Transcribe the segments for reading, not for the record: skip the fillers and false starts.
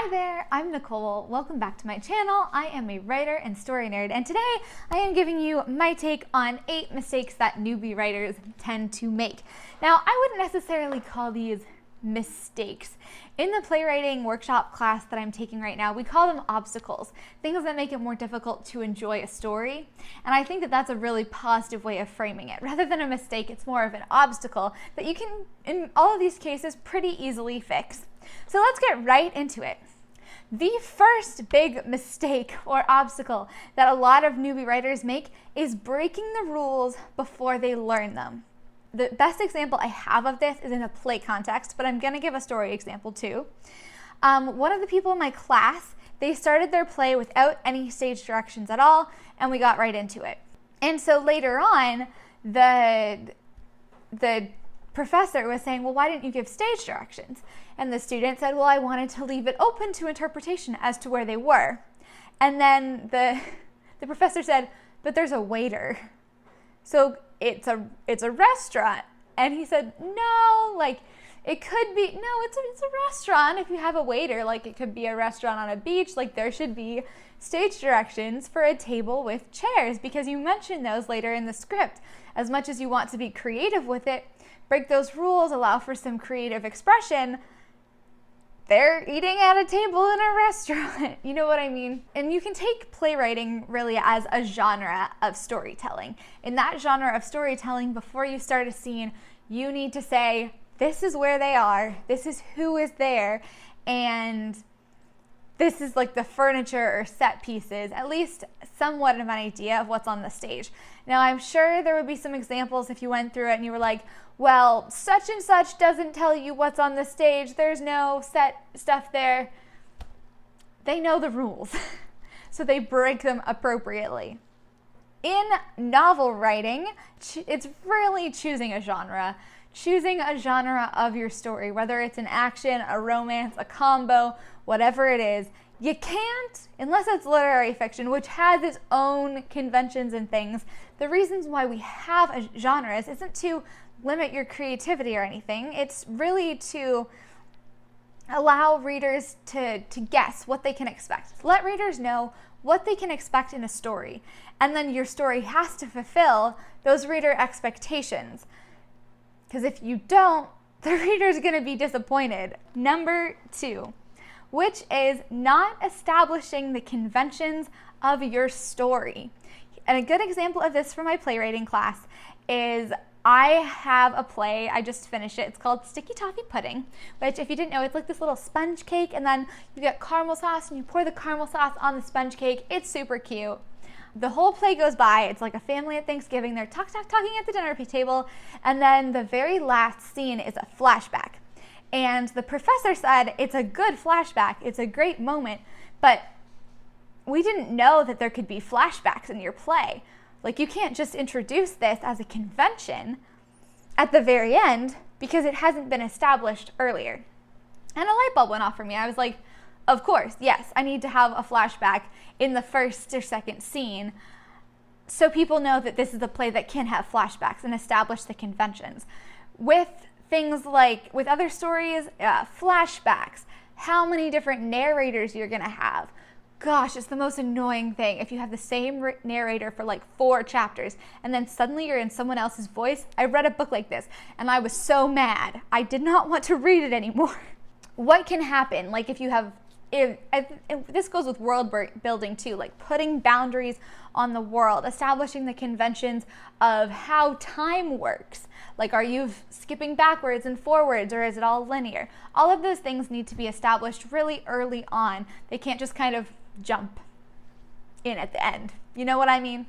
Hi there, I'm Nicole. Welcome back to my channel. I am a writer and story nerd, and today I am giving you my take on 8 mistakes that newbie writers tend to make. Now, I wouldn't necessarily call these mistakes. In the playwriting workshop class that I'm taking right now, we call them obstacles, things that make it more difficult to enjoy a story. And I think that that's a really positive way of framing it. Rather than a mistake, it's more of an obstacle that you can, in all of these cases, pretty easily fix. So let's get right into it. The first big mistake or obstacle that a lot of newbie writers make is breaking the rules before they learn them. The best example I have of this is in a play context, but I'm going to give a story example too. One of the people in my class, they started their play without any stage directions at all, and we got right into it. And so later on, the professor was saying, well, why didn't you give stage directions? And the student said, well, I wanted to leave it open to interpretation as to where they were. And then the professor said, but there's a waiter. So it's a restaurant. And he said, no, like it could be, no, it's a restaurant if you have a waiter. Like it could be a restaurant on a beach. Like there should be stage directions for a table with chairs because you mentioned those later in the script. As much as you want to be creative with it, break those rules, allow for some creative expression. They're eating at a table in a restaurant. You know what I mean? And you can take playwriting really as a genre of storytelling. In that genre of storytelling, before you start a scene, you need to say, this is where they are, this is who is there, and this is like the furniture or set pieces, at least somewhat of an idea of what's on the stage. Now, I'm sure there would be some examples if you went through it and you were like, well, such and such doesn't tell you what's on the stage. There's no set stuff there. They know the rules, so they break them appropriately. In novel writing, it's really choosing a genre of your story, whether it's an action, a romance, a combo, whatever it is. You can't, unless it's literary fiction, which has its own conventions and things. The reasons why we have genres isn't to limit your creativity or anything. It's really to allow readers to guess what they can expect. Let readers know what they can expect in a story. And then your story has to fulfill those reader expectations. Because if you don't, the reader's going to be disappointed. Number 2, which is not establishing the conventions of your story. And a good example of this from my playwriting class is I have a play, I just finished it. It's called Sticky Toffee Pudding, which if you didn't know, it's like this little sponge cake, and then you get caramel sauce and you pour the caramel sauce on the sponge cake. It's super cute. The whole play goes by. It's like a family at Thanksgiving. They're talking at the dinner table, and then the very last scene is a flashback. And the professor said, it's a good flashback. It's a great moment, but we didn't know that there could be flashbacks in your play. Like, you can't just introduce this as a convention at the very end because it hasn't been established earlier. And a light bulb went off for me. I was like, of course, yes, I need to have a flashback in the first or second scene so people know that this is a play that can have flashbacks and establish the conventions. With things like, with other stories, flashbacks, how many different narrators you're going to have. Gosh, it's the most annoying thing if you have the same narrator for like 4 chapters and then suddenly you're in someone else's voice. I read a book like this and I was so mad. I did not want to read it anymore. What can happen? Like if you have, if this goes with world building too, like putting boundaries on the world, establishing the conventions of how time works. Like, are you skipping backwards and forwards, or is it all linear? All of those things need to be established really early on. They can't just kind of jump in at the end. You know what I mean?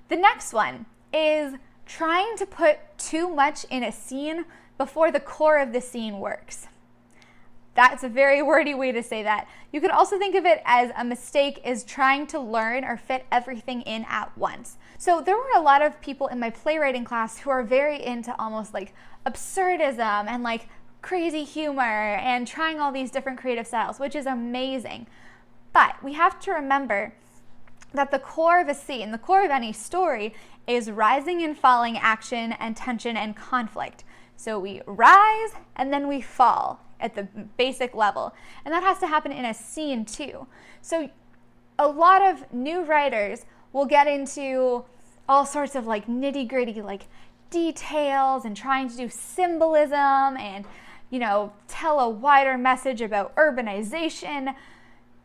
The next one is trying to put too much in a scene before the core of the scene works. That's a very wordy way to say that. You could also think of it as a mistake is trying to learn or fit everything in at once. So there were a lot of people in my playwriting class who are very into almost like absurdism and like crazy humor and trying all these different creative styles, which is amazing. But we have to remember that the core of a scene, the core of any story, is rising and falling action and tension and conflict. So we rise and then we fall. at the basic level. And that has to happen in a scene too. So a lot of new writers will get into all sorts of like nitty-gritty like details and trying to do symbolism and, you know, tell a wider message about urbanization.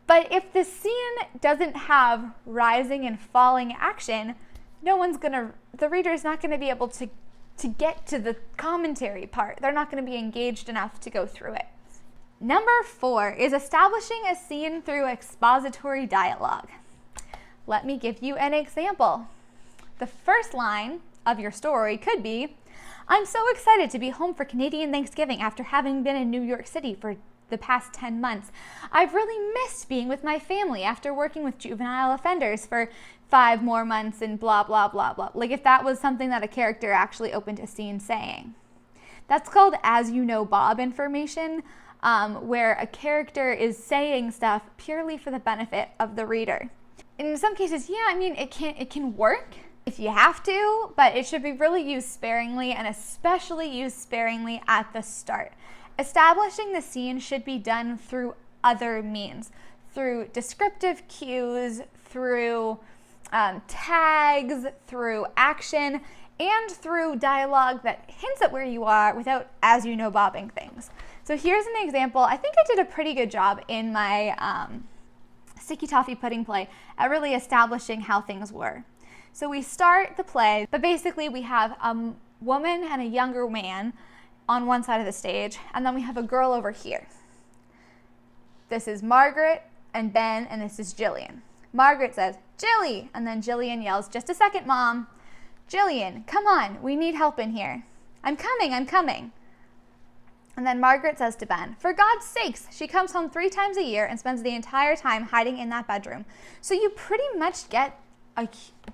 But if the scene doesn't have rising and falling action, the reader's not gonna be able to get to the commentary part. They're not gonna be engaged enough to go through it. Number 4 is establishing a scene through expository dialogue. Let me give you an example. The first line of your story could be, "I'm so excited to be home for Canadian Thanksgiving after having been in New York City for the past 10 months. I've really missed being with my family after working with juvenile offenders for 5 more months and blah, blah, blah, blah." Like if that was something that a character actually opened a scene saying. That's called as you know Bob information, where a character is saying stuff purely for the benefit of the reader. In some cases, yeah, I mean, it can work if you have to, but it should be really used sparingly, and especially used sparingly at the start. Establishing the scene should be done through other means, through descriptive cues, through tags, through action, and through dialogue that hints at where you are without as you know bobbing things. So here's an example. I think I did a pretty good job in my Sticky Toffee Pudding play at really establishing how things were. So we start the play, but basically we have a woman and a younger man on one side of the stage, and then we have a girl over here. This is Margaret and Ben, and this is Jillian. Margaret says, "Jilly," and then Jillian yells, "Just a second, Mom. Jillian, come on, we need help in here." I'm coming. And then Margaret says to Ben, "For God's sakes, she comes home 3 times a year and spends the entire time hiding in that bedroom." So you pretty much get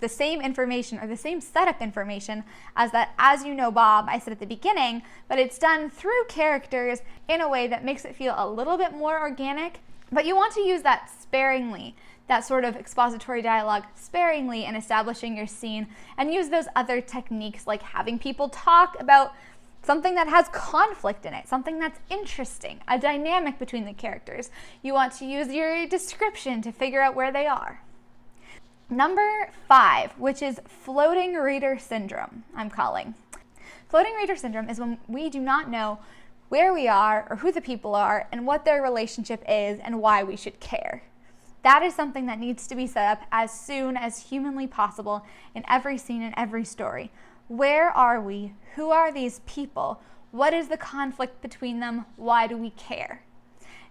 the same information or the same setup information as that as you know Bob I said at the beginning, but it's done through characters in a way that makes it feel a little bit more organic. But you want to use that sparingly, that sort of expository dialogue sparingly in establishing your scene, and use those other techniques like having people talk about something that has conflict in it, something that's interesting, a dynamic between the characters. You want to use your description to figure out where they are. Number 5, which is floating reader syndrome, I'm calling. Floating reader syndrome is when we do not know where we are or who the people are and what their relationship is and why we should care. That is something that needs to be set up as soon as humanly possible in every scene and every story. Where are we? Who are these people? What is the conflict between them? Why do we care?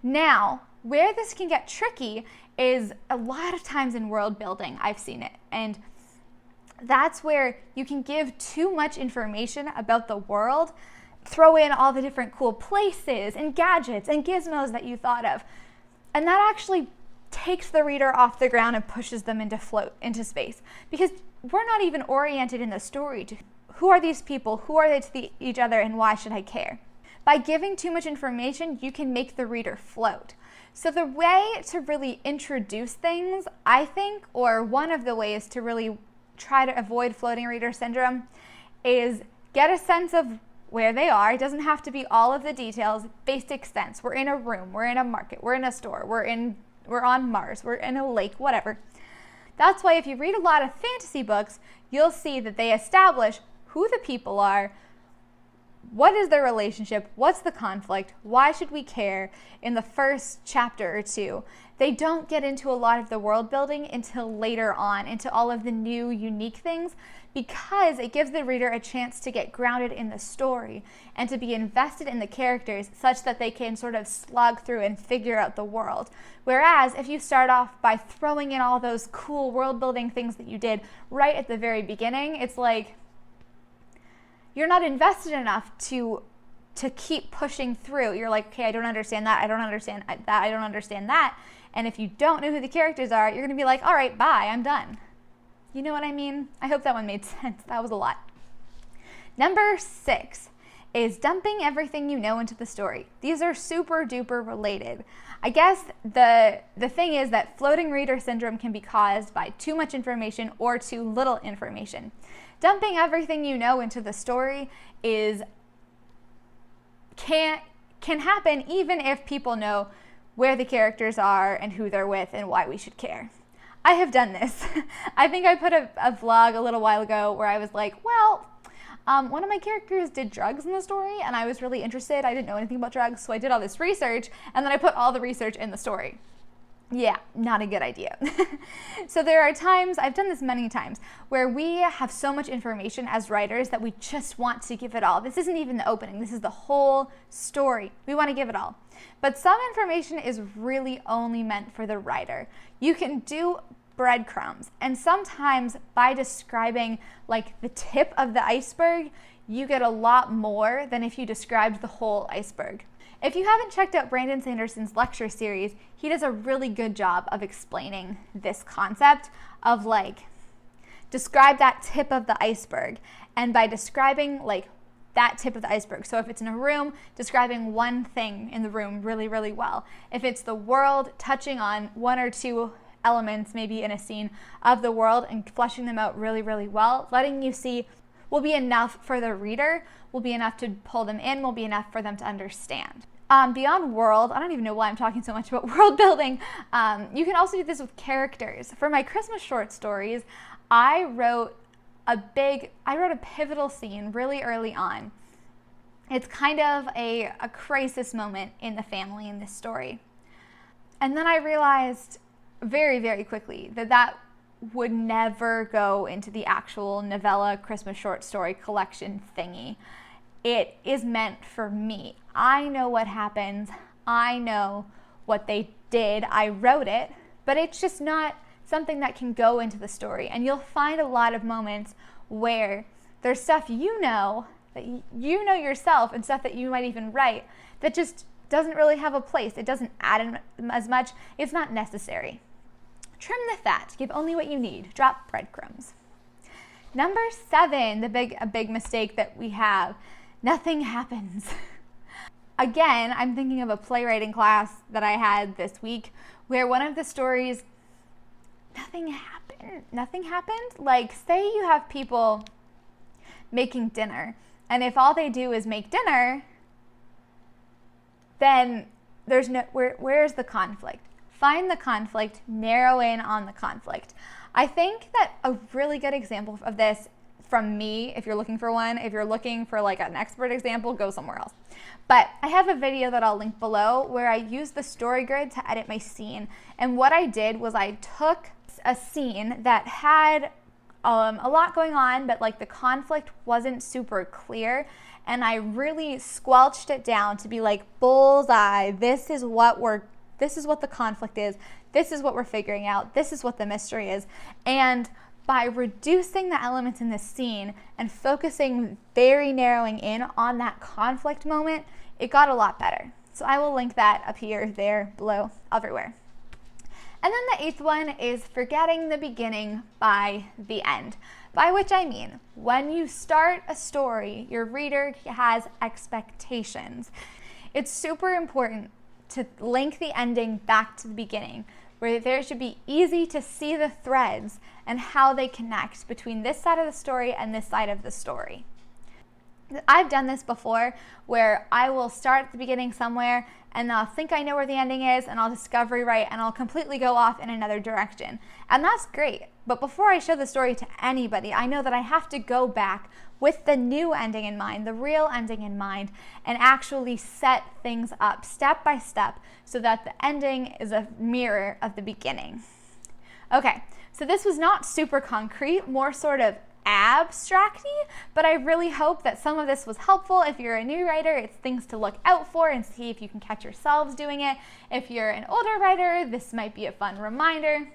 Now, where this can get tricky is a lot of times in world building, I've seen it. And that's where you can give too much information about the world, throw in all the different cool places and gadgets and gizmos that you thought of. And that actually takes the reader off the ground and pushes them into space. Because we're not even oriented in the story to who are these people, who are they to each other, and why should I care? By giving too much information, you can make the reader float. So the way to really introduce things, I think, or one of the ways to really try to avoid floating reader syndrome, is get a sense of where they are. It doesn't have to be all of the details, basic sense. We're in a room, we're in a market, we're in a store, we're on Mars, we're in a lake, whatever. That's why if you read a lot of fantasy books, you'll see that they establish who the people are, what is their relationship, what's the conflict, why should we care in the first chapter or two. They don't get into a lot of the world building until later on, into all of the new unique things, because it gives the reader a chance to get grounded in the story and to be invested in the characters such that they can sort of slog through and figure out the world. Whereas if you start off by throwing in all those cool world building things that you did right at the very beginning, it's like you're not invested enough to keep pushing through. You're like, okay, I don't understand that, I don't understand that, I don't understand that. And if you don't know who the characters are, you're gonna be like, all right, bye, I'm done. You know what I mean? I hope that one made sense. That was a lot. Number 6 is dumping everything you know into the story. These are super duper related. I guess the thing is that floating reader syndrome can be caused by too much information or too little information. Dumping everything you know into the story can can happen even if people know where the characters are and who they're with and why we should care. I have done this. I think I put a vlog a little while ago where I was like, well, one of my characters did drugs in the story and I was really interested. I didn't know anything about drugs, so I did all this research and then I put all the research in the story. Yeah, not a good idea. So there are times, I've done this many times, where we have so much information as writers that we just want to give it all. This isn't even the opening, this is the whole story. We want to give it all. But some information is really only meant for the writer. You can do breadcrumbs, and sometimes by describing like the tip of the iceberg, you get a lot more than if you described the whole iceberg. If you haven't checked out Brandon Sanderson's lecture series, he does a really good job of explaining this concept of like, describe that tip of the iceberg. And by describing like that tip of the iceberg, so if it's in a room, describing one thing in the room really, really well. If it's the world, touching on one or two elements, maybe in a scene of the world and fleshing them out really, really well, letting you see will be enough for the reader, will be enough to pull them in, will be enough for them to understand. Beyond world, I don't even know why I'm talking so much about world building. You can also do this with characters. For my Christmas short stories, I wrote a pivotal scene really early on. It's kind of a crisis moment in the family in this story. And then I realized very, very quickly that would never go into the actual novella Christmas short story collection thingy. It is meant for me. I know what happens. I know what they did. I wrote it, but it's just not something that can go into the story. And you'll find a lot of moments where there's stuff that you know yourself and stuff that you might even write that just doesn't really have a place. It doesn't add in as much. It's not necessary. Trim the fat, give only what you need, drop breadcrumbs. Number 7, a big mistake that we have, nothing happens. Again, I'm thinking of a playwriting class that I had this week where one of the stories, nothing happened. Like, say you have people making dinner, and if all they do is make dinner, then there's where's the conflict? Find the conflict, narrow in on the conflict. I think that a really good example of this from me, if you're looking for one, if you're looking for like an expert example, go somewhere else. But I have a video that I'll link below where I used the story grid to edit my scene. And what I did was I took a scene that had a lot going on, but like the conflict wasn't super clear. And I really squelched it down to be like, bullseye, this is what the conflict is. This is what we're figuring out. This is what the mystery is. And by reducing the elements in this scene and focusing very narrowing in on that conflict moment, it got a lot better. So I will link that up here, there, below, everywhere. And then the 8th one is forgetting the beginning by the end. By which I mean, when you start a story, your reader has expectations. It's super important to link the ending back to the beginning, where there should be easy to see the threads and how they connect between this side of the story and this side of the story. I've done this before where I will start at the beginning somewhere and I'll think I know where the ending is and I'll discovery write and I'll completely go off in another direction. And that's great. But before I show the story to anybody, I know that I have to go back with the new ending in mind, the real ending in mind, and actually set things up step by step so that the ending is a mirror of the beginning. Okay, so this was not super concrete, more sort of abstracty, but I really hope that some of this was helpful. If you're a new writer, it's things to look out for and see if you can catch yourselves doing it. If you're an older writer, this might be a fun reminder.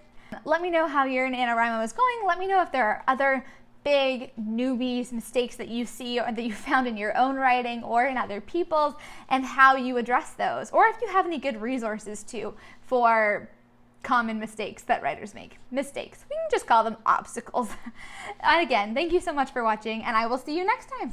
Let me know how your NaNoWriMo is going. Let me know if there are other big newbies mistakes that you see or that you found in your own writing or in other people's and how you address those. Or if you have any good resources too for common mistakes that writers make. Mistakes. We can just call them obstacles. And again, thank you so much for watching and I will see you next time.